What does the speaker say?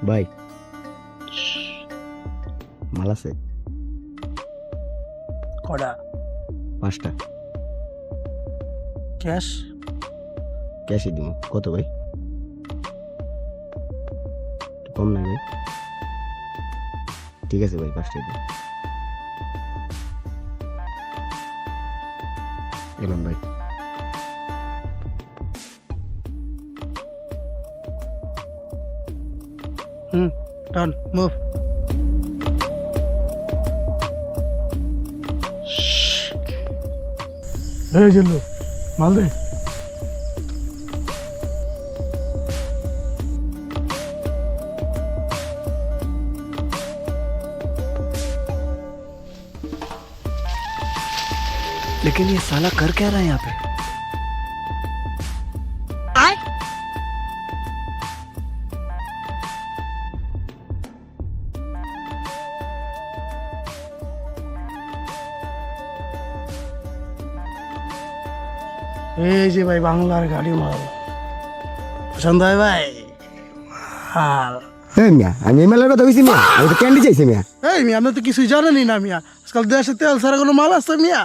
ভাই মাল আছে কটা 5টা ক্যাশ? ক্যাশে দিব। কত ভাই? একটু কম না ভাই? ঠিক আছে ভাই 5টাই দিন। এলাম ভাই। ডান মুভ। এই জিল্লু মাল দে। लेकिन ये साला कर क्या रहा है यहाँ पे? এই যে ভাই বাংলার গাড়ি মাল পছন্দ হয় ভাই? মাল হ্যাঁ মিয়া, আমি এমএলএর কথা কইছি মিয়া, আমি তো ক্যান্ডি চাইছি মিয়া। এই মিয়া, আপনি তো কিছুই জানেনই না মিয়া। আজকাল দেশে তেল ছাড়া কোনো মাল আছে মিয়া?